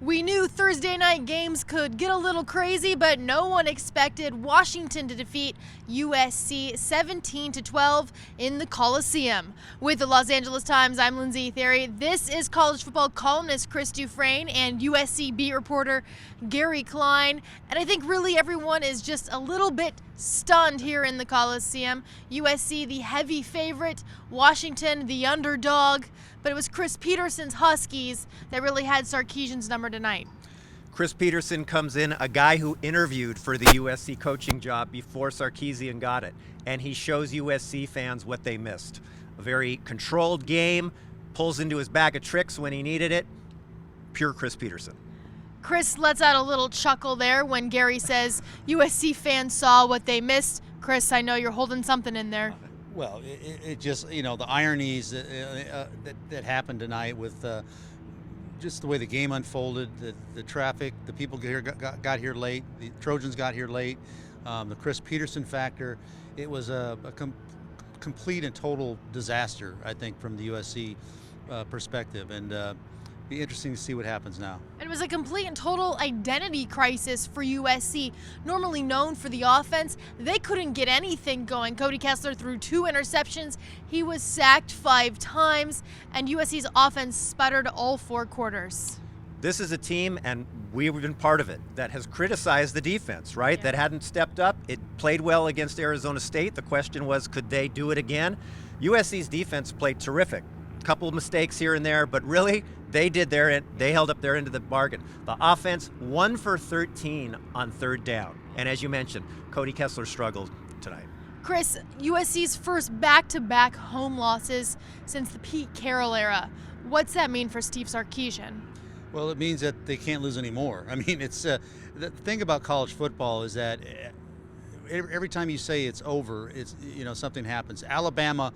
We knew Thursday night games could get a little crazy, but no one expected Washington to defeat USC 17-12 in the Coliseum. With the Los Angeles Times, I'm Lindsay Theory. This is college football columnist Chris Dufresne and USC beat reporter Gary Klein. And I think really everyone is just a little bit stunned here in the Coliseum. USC, the heavy favorite, Washington, the underdog. But it was Chris Peterson's Huskies that really had Sarkisian's number tonight. Chris Peterson comes in, a guy who interviewed for the USC coaching job before Sarkisian got it, and he shows USC fans what they missed. A very controlled game, pulls into his bag of tricks when he needed it. Pure Chris Peterson. Chris lets out a little chuckle there when Gary says USC fans saw what they missed. Chris, I know you're holding something in there. Well, it just, the ironies that happened tonight with just the way the game unfolded, the traffic, the people got here late, the Trojans got here late, the Chris Peterson factor. It was a complete and total disaster, I think, from the USC perspective. And be interesting to see what happens now. It was a complete and total identity crisis for USC. Normally known for the offense, they couldn't get anything going. Cody Kessler threw 2 interceptions. He was sacked 5 times, and USC's offense sputtered all 4 quarters. This is a team, and we've been part of it, that has criticized the defense, right? Yeah. That hadn't stepped up. It played well against Arizona State. The question was, could they do it again? USC's defense played terrific. Couple of mistakes here and there, but really, they held up their end of the bargain. The offense, 1 for 13 on 3rd down. And as you mentioned, Cody Kessler struggled tonight. Chris, USC's first back-to-back home losses since the Pete Carroll era. What's that mean for Steve Sarkisian? Well, it means that they can't lose anymore. I mean, it's the thing about college football is that every time you say it's over, it's something happens. Alabama,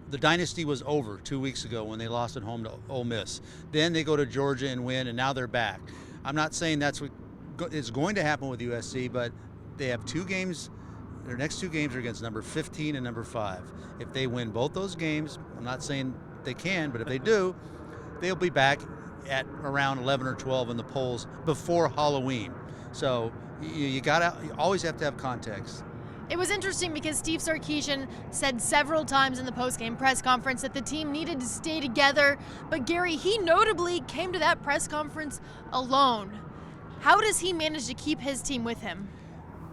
the dynasty was over 2 weeks ago when they lost at home to Ole Miss. Then they go to Georgia and win, and now they're back. I'm not saying that's what is going to happen with USC, but they have 2 games. Their next 2 games are against number 15 and number 5. If they win both those games, I'm not saying they can, but if they do, they'll be back at around 11 or 12 in the polls before Halloween. So you always have to have context. It was interesting because Steve Sarkisian said several times in the post-game press conference that the team needed to stay together, but Gary, he notably came to that press conference alone. How does he manage to keep his team with him?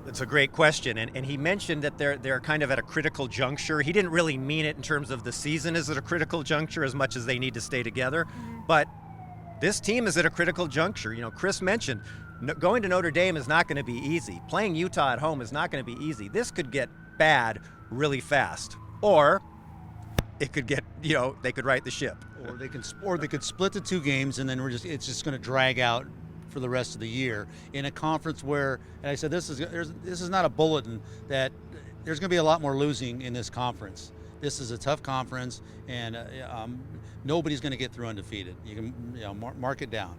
That's a great question, and he mentioned that they're kind of at a critical juncture. He didn't really mean it in terms of the season is at a critical juncture as much as they need to stay together, but this team is at a critical juncture. Chris mentioned going to Notre Dame is not going to be easy. Playing Utah at home is not going to be easy. This could get bad really fast, or it could get, they could right the ship. Or they could split the 2 games, and then it's just going to drag out for the rest of the year in a conference where, and I said this is not a bulletin that there's going to be a lot more losing in this conference. This is a tough conference, and nobody's going to get through undefeated. You can mark it down.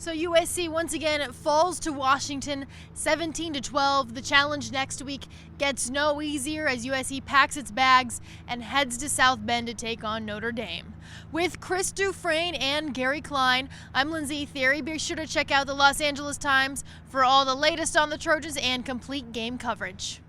So USC once again falls to Washington 17-12. The challenge next week gets no easier as USC packs its bags and heads to South Bend to take on Notre Dame. With Chris Dufresne and Gary Klein, I'm Lindsay Theory. Be sure to check out the Los Angeles Times for all the latest on the Trojans and complete game coverage.